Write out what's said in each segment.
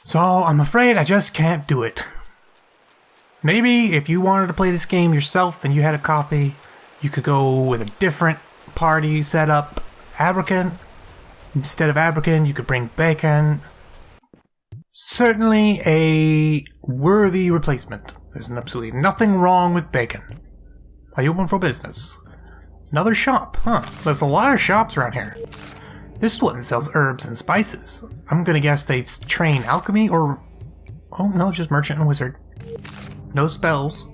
So I'm afraid I just can't do it. Maybe if you wanted to play this game yourself and you had a copy, you could go with a different party setup. Abrakan. Instead of Abrakan, you could bring Bacon. Certainly a worthy replacement. There's absolutely nothing wrong with Bacon. Are you open for business? Another shop, huh? There's a lot of shops around here. This one sells herbs and spices. I'm gonna guess they train alchemy or... Oh no, just merchant and wizard. No spells.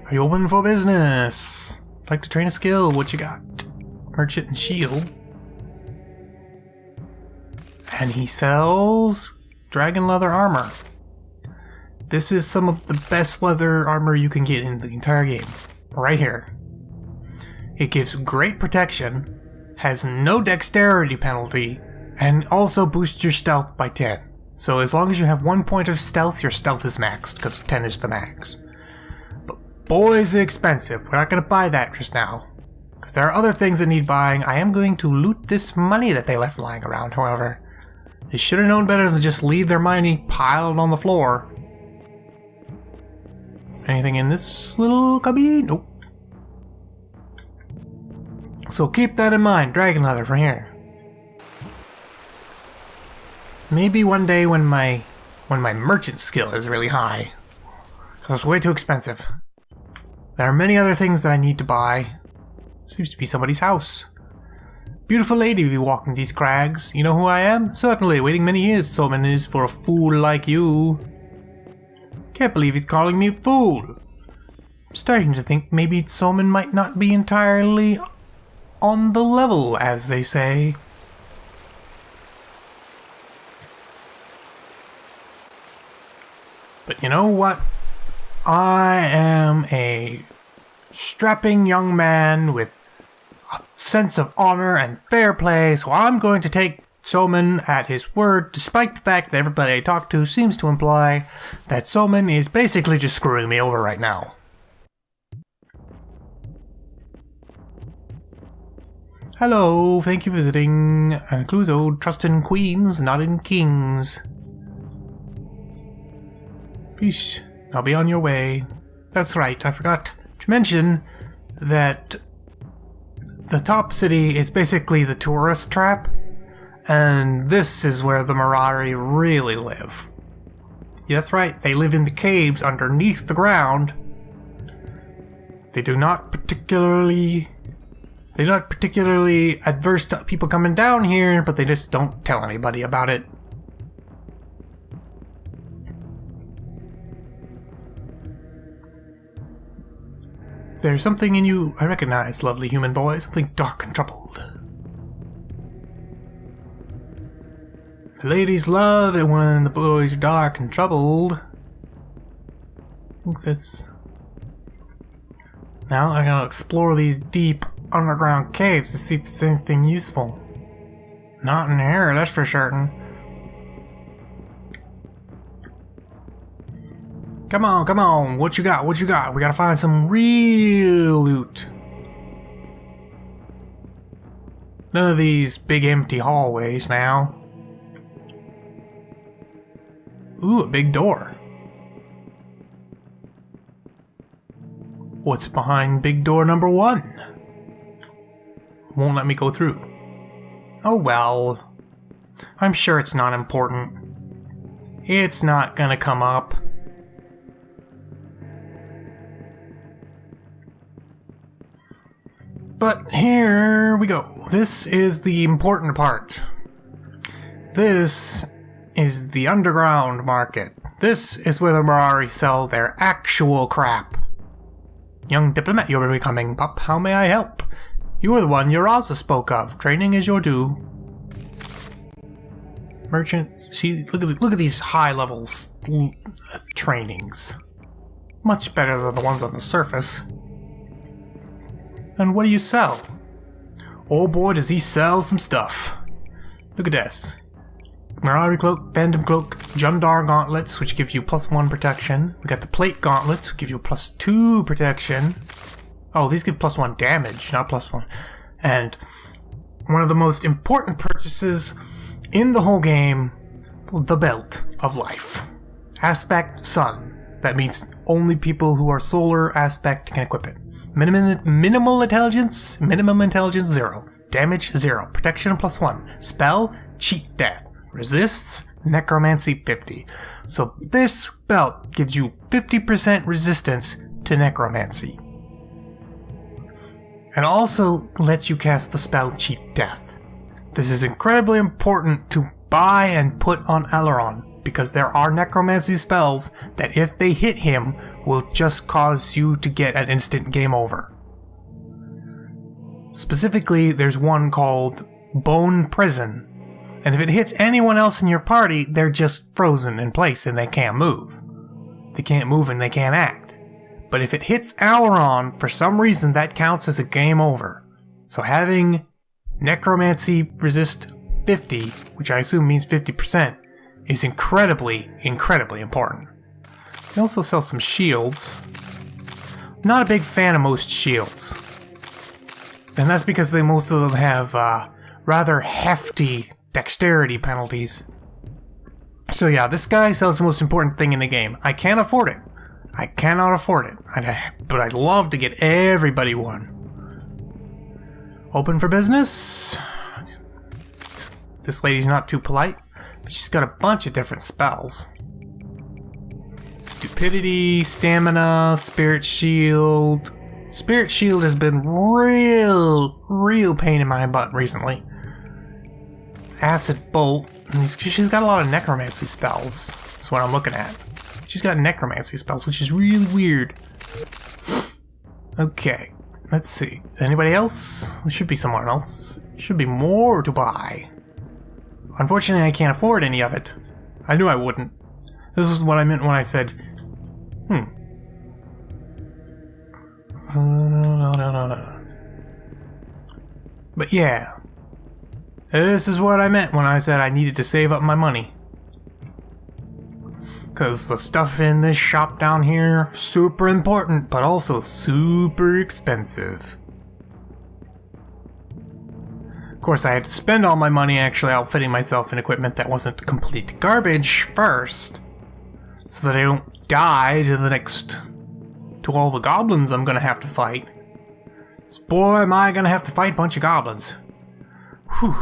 Are you open for business? Like to train a skill, what you got? Merchant and shield. And he sells dragon leather armor. This is some of the best leather armor you can get in the entire game. Right here. It gives great protection, has no dexterity penalty, and also boosts your stealth by 10. So as long as you have 1 point of stealth, your stealth is maxed, because 10 is the max. But boy is it expensive. We're not going to buy that just now. Because there are other things that need buying. I am going to loot this money that they left lying around, however. They should have known better than just leave their money piled on the floor. Anything in this little cubby? Nope. So keep that in mind, dragon leather from here. Maybe one day when my merchant skill is really high. Because it's way too expensive. There are many other things that I need to buy. Seems to be somebody's house. Beautiful lady be walking these crags. You know who I am? Certainly, waiting many years so many is for a fool like you. Can't believe he's calling me a fool. I'm starting to think maybe Soman might not be entirely on the level, as they say. But you know what? I am a strapping young man with a sense of honor and fair play, so I'm going to take Soman at his word, despite the fact that everybody I talk to seems to imply that Soman is basically just screwing me over right now. Hello, thank you for visiting. Cluzo, trust in queens, not in kings. Peace. I'll be on your way. That's right, I forgot to mention that the top city is basically the tourist trap, and this is where the Mirari really live. Yeah, that's right, they live in the caves underneath the ground. They're not particularly adverse to people coming down here, but they just don't tell anybody about it. There's something in you I recognize, lovely human boy, something dark and troubled. The ladies love it when the boys are dark and troubled. I think that's... Now I gotta explore these deep underground caves to see if there's anything useful. Not in here, that's for certain. Come on, what you got, We gotta find some real loot. None of these big empty hallways now. Ooh, a big door. What's behind big door number 1? Won't let me go through. Oh well. I'm sure it's not important. It's not gonna come up. But here we go. This is the important part. This is the underground market. This is where the Mirari sell their actual crap. Young diplomat, you're becoming, pup. How may I help? You are the one Yaraza spoke of. Training is your due. Merchant, see, look at these high levels trainings. Much better than the ones on the surface. And what do you sell? Oh boy, does he sell some stuff. Look at this. Mirari Cloak, Phantom Cloak, Jundar Gauntlets, which give you +1 protection. We got the Plate Gauntlets, which give you +2 protection. Oh, these give +1 damage, not +1. And one of the most important purchases in the whole game, the Belt of Life. Aspect Sun. That means only people who are solar aspect can equip it. Minimum intelligence 0. Damage 0. Protection +1. Spell, cheat death. Resists, necromancy 50. So this belt gives you 50% resistance to necromancy. And also lets you cast the spell Cheat Death. This is incredibly important to buy and put on Aileron, because there are necromancy spells that if they hit him will just cause you to get an instant game over. Specifically, there's one called Bone Prison, and if it hits anyone else in your party, they're just frozen in place and they can't move. They can't move and they can't act. But if it hits Aileron, for some reason that counts as a game over. So having necromancy resist 50, which I assume means 50%, is incredibly, incredibly important. They also sell some shields. I'm not a big fan of most shields. And that's because most of them have rather hefty dexterity penalties. So yeah, this guy sells the most important thing in the game. I can't afford it. I cannot afford it. But I'd love to get everybody one. Open for business. This lady's not too polite, but she's got a bunch of different spells. Stupidity, stamina, spirit shield. Spirit shield has been real pain in my butt recently. Acid bolt. She's got a lot of necromancy spells. That's what I'm looking at. She's got necromancy spells, which is really weird. Okay, let's see. Anybody else? There should be someone else. There should be more to buy. Unfortunately, I can't afford any of it. I knew I wouldn't. This is what I meant when I said, No. But yeah. This is what I meant when I said I needed to save up my money. Because the stuff in this shop down here, super important, but also super expensive. Of course, I had to spend all my money actually outfitting myself in equipment that wasn't complete garbage first, so that I don't die to all the goblins I'm gonna have to fight. So boy, am I gonna have to fight a bunch of goblins. Whew.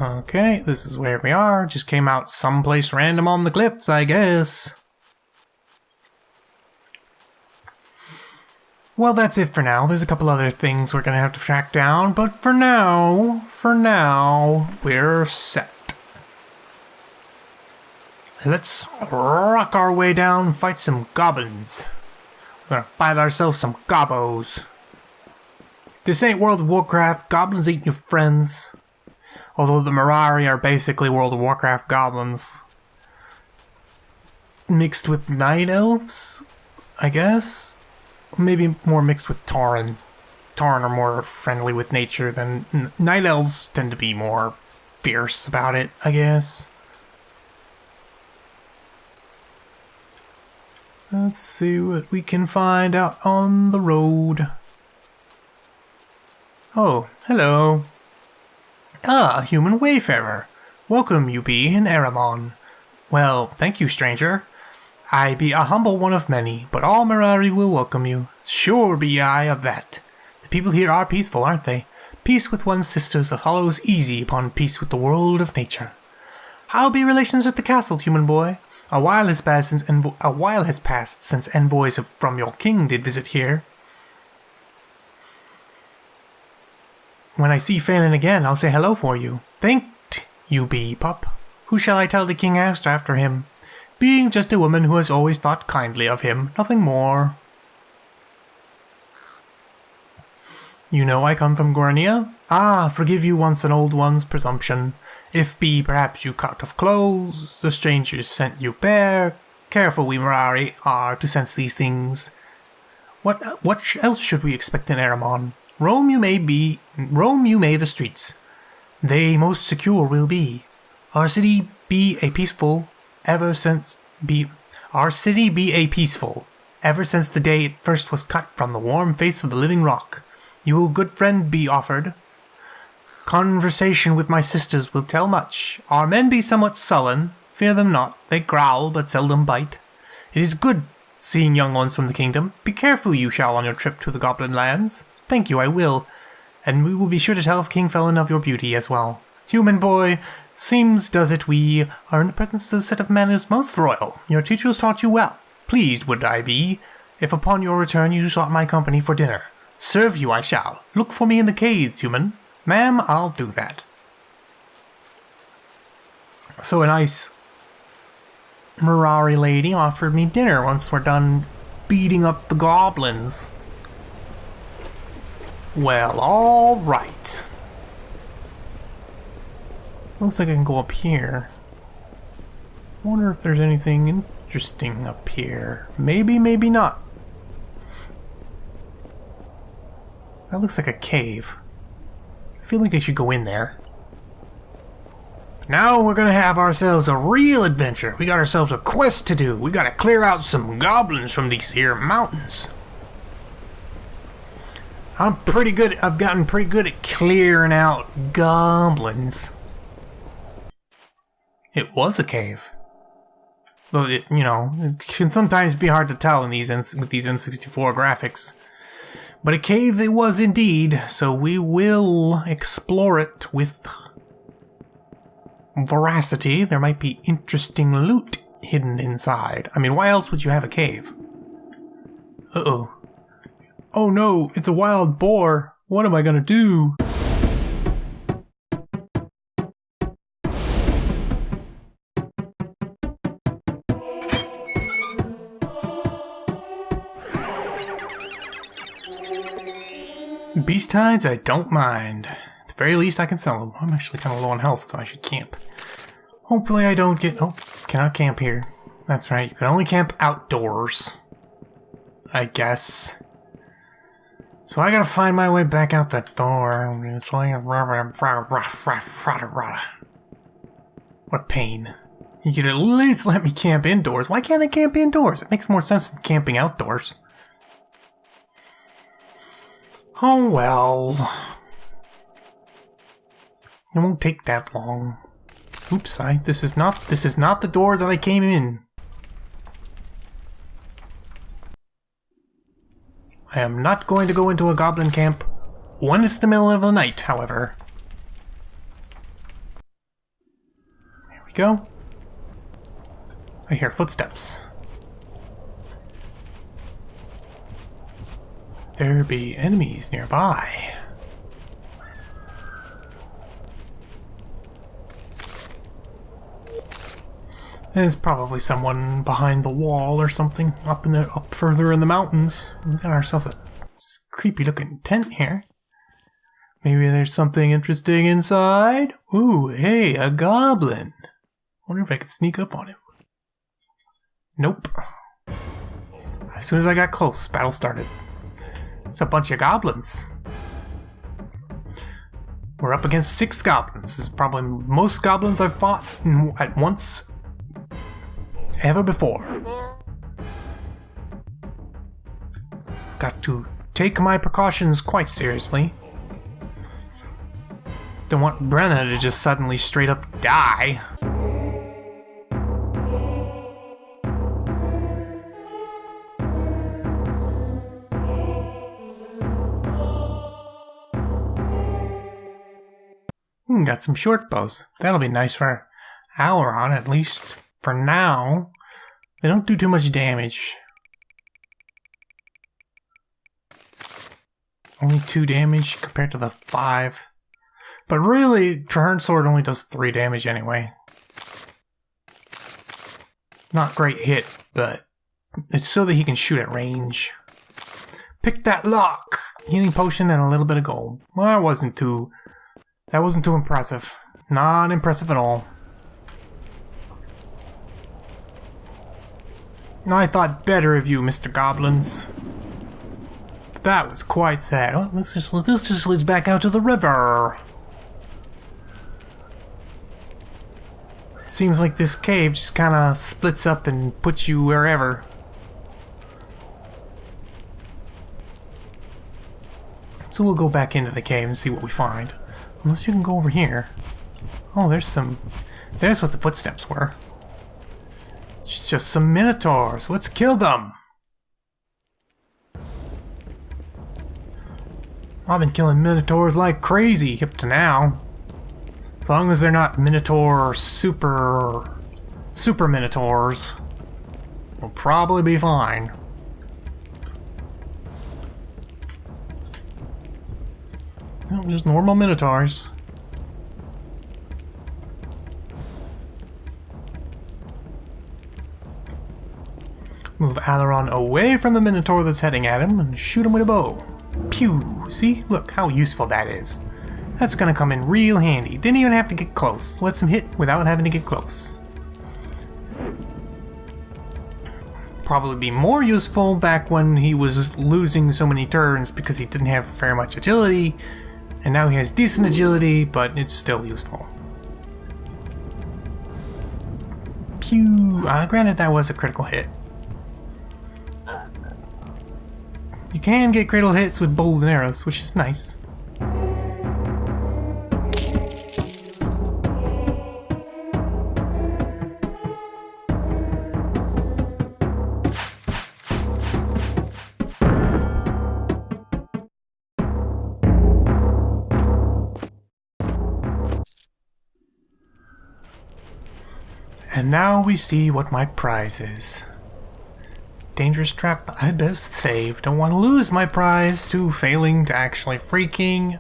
Okay, this is where we are. Just came out someplace random on the cliffs, I guess. Well, that's it for now. There's a couple other things we're gonna have to track down, but for now, we're set. Let's rock our way down and fight some goblins. We're gonna fight ourselves some gobbos. This ain't World of Warcraft. Goblins ain't your friends. Although the Mirari are basically World of Warcraft goblins. Mixed with Night Elves, I guess? Maybe more mixed with Tauren. Tauren are more friendly with nature than... Night Elves tend to be more fierce about it, I guess. Let's see what we can find out on the road. Oh, hello. Ah, a human wayfarer. Welcome you be in Eramon. Well, thank you, stranger. I be a humble one of many, but all Mirari will welcome you. Sure be I of that. The people here are peaceful, aren't they? Peace with one's sisters follows easy upon peace with the world of nature. How be relations at the castle, human boy? A while has passed since envoys from your king did visit here. When I see Phelan again, I'll say hello for you. Thanked you be, pup. Who shall I tell the king asked after him? Being just a woman who has always thought kindly of him, nothing more. You know I come from Gornia? Ah, forgive you once an old one's presumption. If be perhaps you cut of clothes, the strangers sent you bare. Careful we Mirari are to sense these things. What else should we expect in Eramon? Roam you may the streets. They most secure will be. Our city be a peaceful, ever since the day it first was cut from the warm face of the living rock. You will good friend be offered. Conversation with my sisters will tell much. Our men be somewhat sullen. Fear them not. They growl, but seldom bite. It is good seeing young ones from the kingdom. Be careful you shall on your trip to the goblin lands. Thank you, I will. And we will be sure to tell King Felon of your beauty as well. Human boy, seems does it we are in the presence of a set of manners most royal. Your teachers taught you well. Pleased would I be, if upon your return you sought my company for dinner. Serve you I shall. Look for me in the caves, human. Ma'am, I'll do that. So a nice Mirari lady offered me dinner once we're done beating up the goblins. Well, alright. Looks like I can go up here. Wonder if there's anything interesting up here. Maybe, maybe not. That looks like a cave. I feel like I should go in there. Now we're gonna have ourselves a real adventure. We got ourselves a quest to do. We gotta clear out some goblins from these here mountains. I've gotten pretty good at clearing out goblins. It was a cave. Though, it can sometimes be hard to tell with these N64 graphics. But a cave it was indeed, so we will explore it with veracity. There might be interesting loot hidden inside. I mean, why else would you have a cave? Uh-oh. Oh no, it's a wild boar. What am I gonna do? Beast hides, I don't mind. At the very least, I can sell them. I'm actually kind of low on health, so I should camp. Hopefully I don't get... Oh, cannot camp here. That's right, you can only camp outdoors. I guess. So I gotta find my way back out that door. What pain. You could at least let me camp indoors. Why can't I camp indoors? It makes more sense than camping outdoors. Oh well. It won't take that long. Oops, this is not the door that I came in. I am not going to go into a goblin camp when it's the middle of the night, however. There we go. I hear footsteps. There be enemies nearby. There's probably someone behind the wall or something up further in the mountains. We got ourselves a creepy looking tent here. Maybe there's something interesting inside. Ooh, hey, a goblin. Wonder if I could sneak up on him. Nope. As soon as I got close, battle started. It's a bunch of goblins. We're up against 6 goblins. This is probably most goblins I've fought at once ever before. Got to take my precautions quite seriously. Don't want Brenna to just suddenly straight up die. Got some short bows. That'll be nice for Auron, at least for now. They don't do too much damage. Only 2 damage compared to the 5. But really, Trahern's sword only does 3 damage anyway. Not great hit, but it's so that he can shoot at range. Pick that lock! Healing potion and a little bit of gold. Well, that wasn't too impressive. Not impressive at all. I thought better of you, Mr. Goblins. But that was quite sad. Oh, this just leads back out to the river. Seems like this cave just kind of splits up and puts you wherever. So we'll go back into the cave and see what we find. Unless you can go over here. Oh, there's what the footsteps were. It's just some minotaurs. Let's kill them! I've been killing minotaurs like crazy up to now. As long as they're not minotaur super minotaurs, we'll probably be fine. No, just normal minotaurs. Move Aileron away from the minotaur that's heading at him and shoot him with a bow. Pew! See? Look how useful that is. That's gonna come in real handy. Didn't even have to get close. Lets him hit without having to get close. Probably be more useful back when he was losing so many turns because he didn't have very much agility. And now he has decent agility, but it's still useful. Pew! Granted, that was a critical hit. You can get critical hits with bows and arrows, which is nice. And now we see what my prize is. Dangerous trap, I best save. Don't want to lose my prize to failing to actually freaking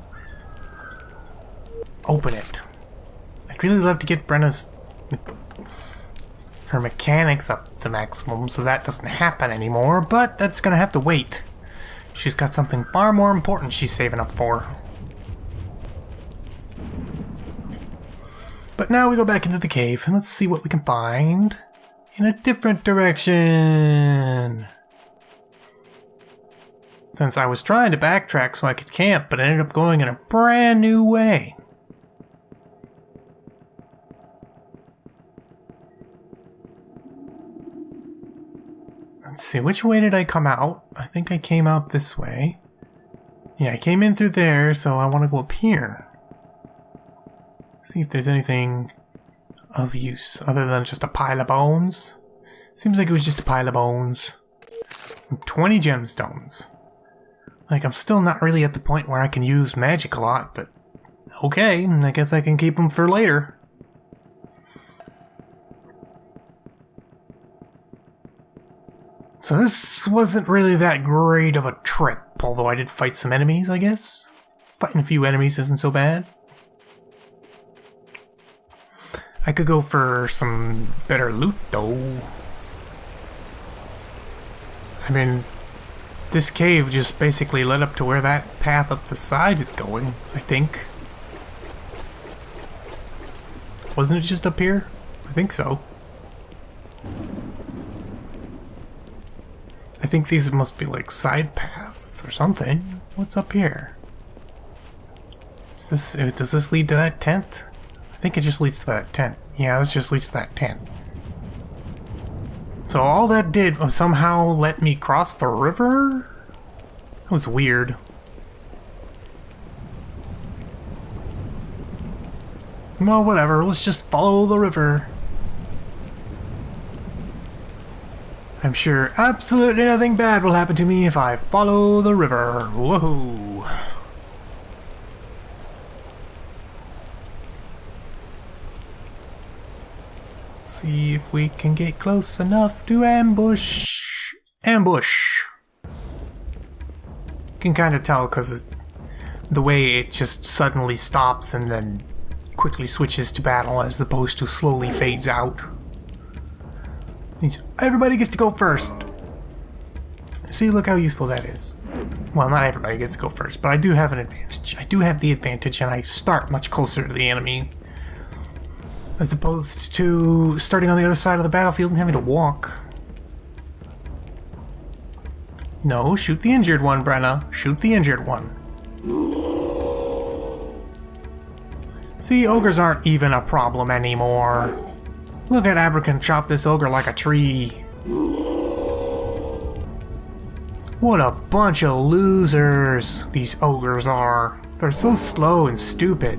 open it. I'd really love to get Brenna's her mechanics up to maximum so that doesn't happen anymore, but that's gonna have to wait. She's got something far more important she's saving up for. But now we go back into the cave and let's see what we can find in a different direction. Since I was trying to backtrack so I could camp, but I ended up going in a brand new way. Let's see, which way did I come out? I think I came out this way. Yeah, I came in through there, so I want to go up here. See if there's anything of use other than just a pile of bones. Seems like it was just a pile of bones. And 20 gemstones. Like, I'm still not really at the point where I can use magic a lot, but okay, I guess I can keep them for later. So this wasn't really that great of a trip, although I did fight some enemies, I guess. Fighting a few enemies isn't so bad. I could go for some better loot, though. I mean, this cave just basically led up to where that path up the side is going, I think. Wasn't it just up here? I think so. I think these must be like side paths or something. What's up here? Does this lead to that tent? I think it just leads to that tent. Yeah, this just leads to that tent. So all that did was somehow let me cross the river? That was weird. Well, whatever. Let's just follow the river. I'm sure absolutely nothing bad will happen to me if I follow the river. Whoa. See if we can get close enough to ambush. Ambush! You can kind of tell because the way it just suddenly stops and then quickly switches to battle as opposed to slowly fades out. Everybody gets to go first. See, look how useful that is. Well, not everybody gets to go first, but I do have an advantage. I do have the advantage and I start much closer to the enemy. As opposed to starting on the other side of the battlefield and having to walk. No, shoot the injured one, Brenna. Shoot the injured one. See, ogres aren't even a problem anymore. Look at Abrakan chop this ogre like a tree. What a bunch of losers these ogres are. They're so slow and stupid.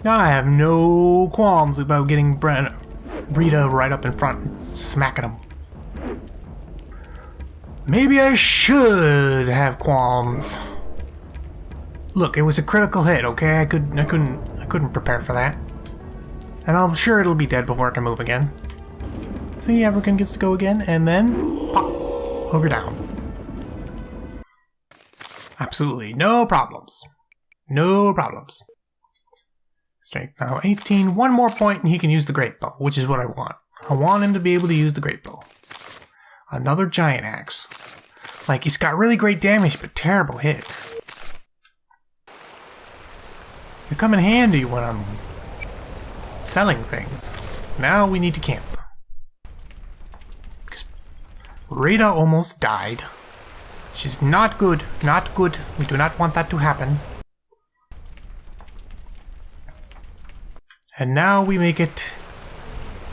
Now I have no qualms about getting Rita right up in front and smacking him. Maybe I should have qualms. Look, it was a critical hit, okay? I couldn't prepare for that. And I'm sure it'll be dead before I can move again. See, African gets to go again, and then pop, ogre down. Absolutely no problems. No problems. Strength now 18. One more point and he can use the great bow, which is what I want. I want him to be able to use the great bow. Another giant axe. Like, he's got really great damage, but terrible hit. They come in handy when I'm selling things. Now we need to camp. Because Rita almost died. She's not good. Not good. We do not want that to happen. And now we make it...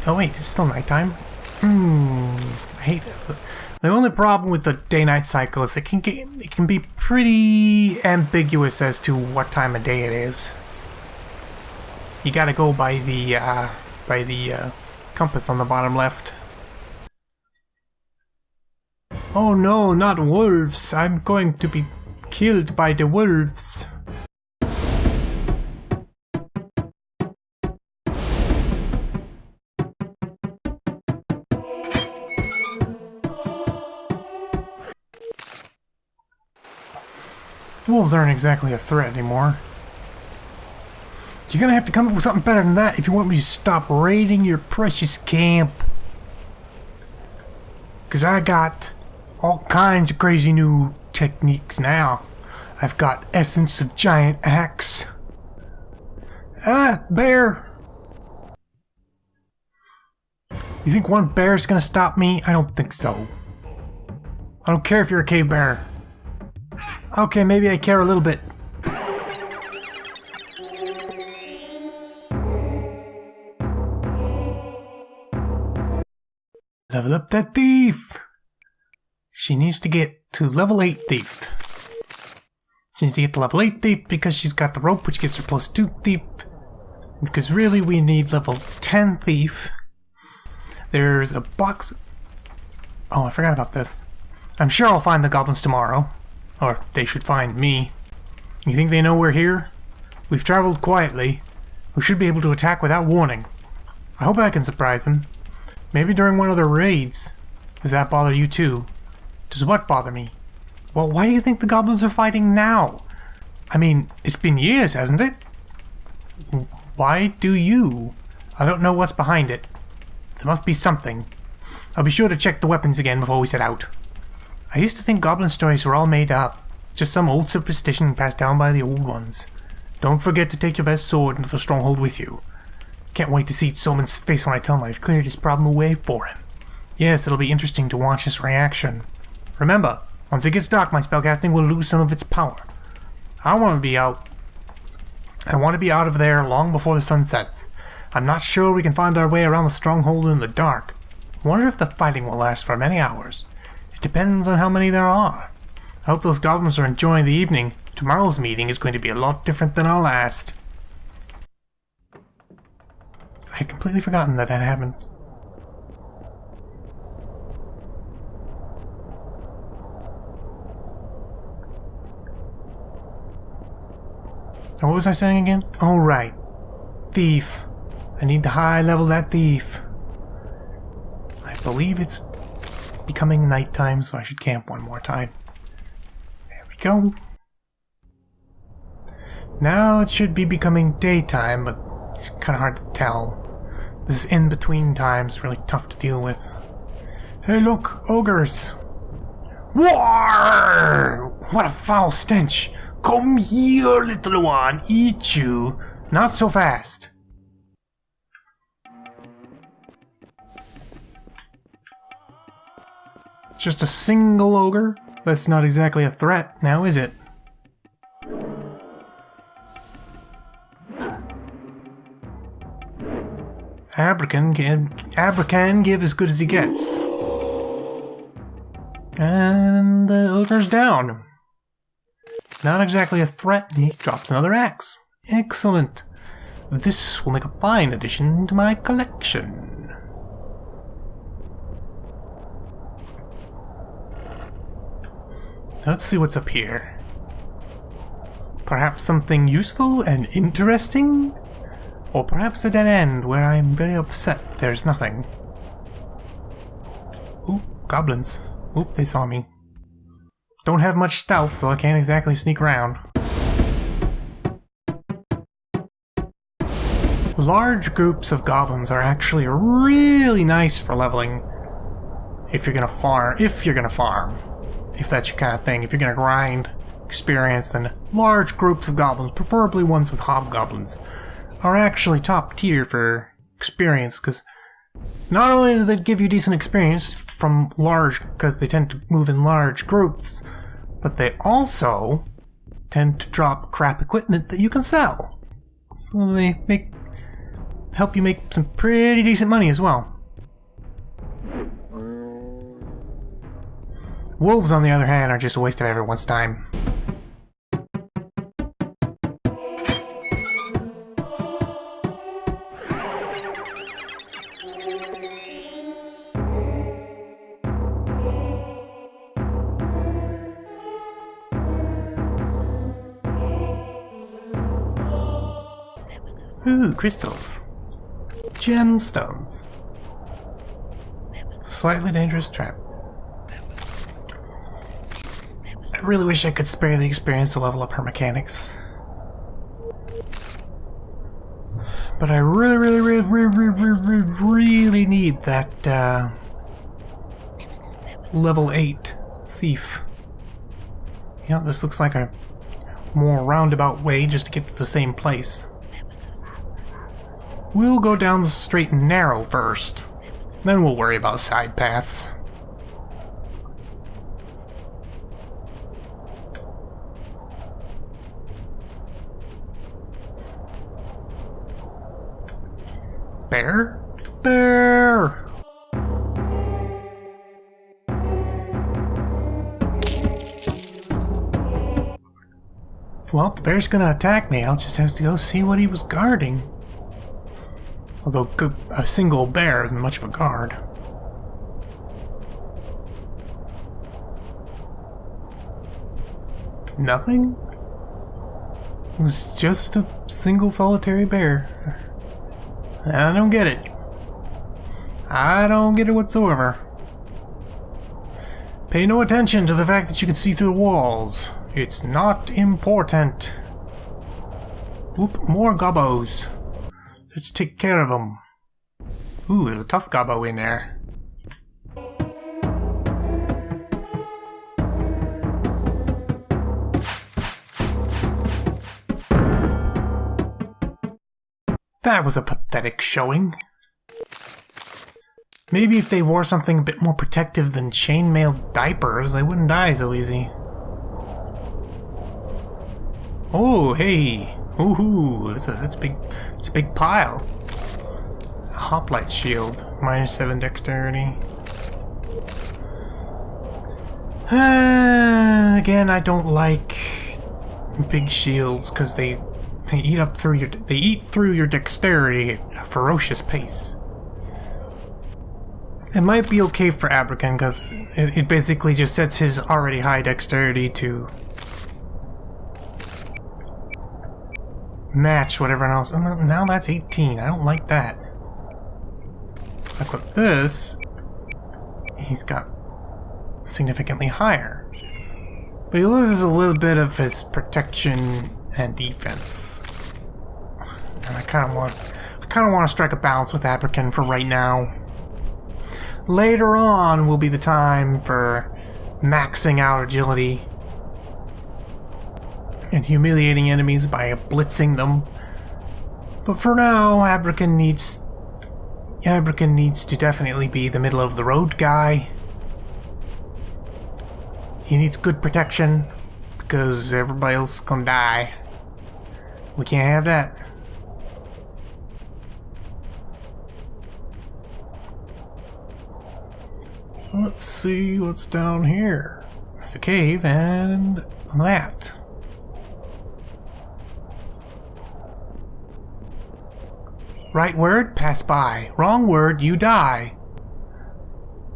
Oh wait, it's still nighttime. I hate it. The only problem with the day-night cycle is it can be pretty ambiguous as to what time of day it is. You gotta go by the compass on the bottom left. Oh no, not wolves! I'm going to be killed by the wolves. Wolves aren't exactly a threat anymore. You're gonna have to come up with something better than that if you want me to stop raiding your precious camp. Cause I got all kinds of crazy new techniques now. I've got essence of giant axe. Ah, bear! You think one bear's gonna stop me? I don't think so. I don't care if you're a cave bear. Okay, maybe I care a little bit. Level up that thief! She needs to get to level 8 thief. She needs to get to level 8 thief because she's got the rope which gives her +2 thief. Because really we need level 10 thief. There's a box... Oh, I forgot about this. I'm sure I'll find the goblins tomorrow. Or they should find me. You think they know we're here? We've traveled quietly. We should be able to attack without warning. I hope I can surprise them. Maybe during one of their raids. Does that bother you too? Does what bother me? Well, why do you think the goblins are fighting now? I mean, it's been years, hasn't it? Why do you? I don't know what's behind it. There must be something. I'll be sure to check the weapons again before we set out. I used to think goblin stories were all made up. Just some old superstition passed down by the old ones. Don't forget to take your best sword into the stronghold with you. Can't wait to see Soman's face when I tell him I've cleared his problem away for him. Yes, it'll be interesting to watch his reaction. Remember, once it gets dark, my spellcasting will lose some of its power. I want to be out of there long before the sun sets. I'm not sure we can find our way around the stronghold in the dark. I wonder if the fighting will last for many hours. It depends on how many there are. I hope those goblins are enjoying the evening. Tomorrow's meeting is going to be a lot different than our last. I had completely forgotten that happened. What was I saying again? Oh, right. Thief. I need to high level that thief. I believe it's becoming nighttime, so I should camp one more time. There we go. Now it should be becoming daytime, but it's kind of hard to tell. This in-between time is really tough to deal with. Hey look, ogres! War! What a foul stench! Come here, little one, eat you! Not so fast! Just a single ogre? That's not exactly a threat, now is it? Abracan can give as good as he gets. And the ogre's down. Not exactly a threat, and he drops another axe. Excellent. This will make a fine addition to my collection. Let's see what's up here. Perhaps something useful and interesting? Or perhaps a dead end where I'm very upset there's nothing. Ooh, goblins. Oop, they saw me. Don't have much stealth, so I can't exactly sneak around. Large groups of goblins are actually really nice for leveling. If you're gonna farm. If that's your kind of thing. If you're gonna grind experience, then large groups of goblins, preferably ones with hobgoblins, are actually top tier for experience, because not only do they give you decent experience from large, because they tend to move in large groups, but they also tend to drop crap equipment that you can sell. So they help you make some pretty decent money as well. Wolves, on the other hand, are just a waste of everyone's time. Ooh, crystals. Gemstones. Slightly dangerous trap. I really wish I could spare the experience to level up her mechanics. But I really need that level 8 thief. Yeah, this looks like a more roundabout way just to get to the same place. We'll go down the straight and narrow first. Then we'll worry about side paths. Bear? Bear! Well, if the bear's gonna attack me, I'll just have to go see what he was guarding. Although a single bear isn't much of a guard. Nothing? It was just a single solitary bear. I don't get it. I don't get it whatsoever. Pay no attention to the fact that you can see through walls. It's not important. Oop, more gobbos. Let's take care of them. Ooh, there's a tough gobbo in there. That was a pathetic showing. Maybe if they wore something a bit more protective than chainmail diapers, they wouldn't die so easy. Oh, hey! Ooh, that's a big pile. A hoplite shield, -7 dexterity. Again, I don't like big shields because they eat through your dexterity at a ferocious pace. It might be okay for Abracan because it basically just sets his already high dexterity to match whatever else. Oh, now that's 18. I don't like that. Like with this, he's got significantly higher. But he loses a little bit of his protection and defense. And I kind of want to strike a balance with Abracan for right now. Later on will be the time for maxing out agility and humiliating enemies by blitzing them. But for now, Abracan needs to definitely be the middle of the road guy. He needs good protection because everybody else is gonna die. We can't have that. Let's see what's down here. It's a cave and that. Right word, pass by. Wrong word, you die.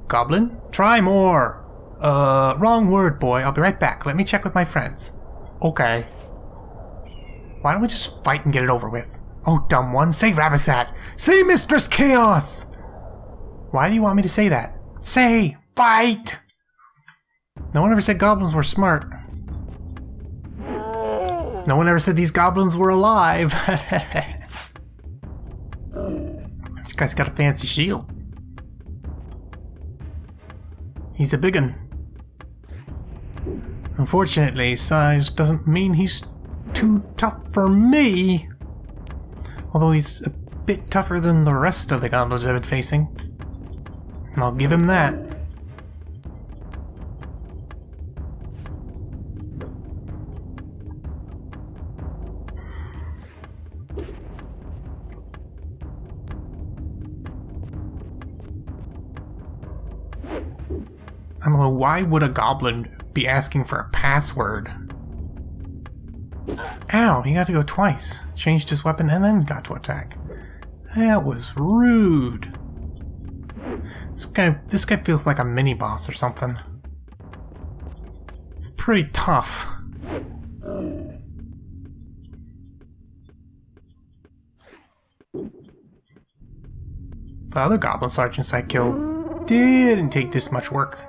Goblin, try more. Wrong word, boy. I'll be right back. Let me check with my friends. Okay. Why don't we just fight and get it over with? Oh, dumb one. Say Rabasat. Say Mistress Chaos. Why do you want me to say that? Say, fight! No one ever said goblins were smart. No one ever said these goblins were alive. This guy's got a fancy shield. He's a big un. Unfortunately, size doesn't mean he's too tough for me. Although he's a bit tougher than the rest of the goblins I've been facing. I'll give him that. I don't know, why would a goblin be asking for a password? Ow, he got to go twice. Changed his weapon and then got to attack. That was rude. This guy feels like a mini-boss or something. It's pretty tough. The other goblin sergeants I killed didn't take this much work.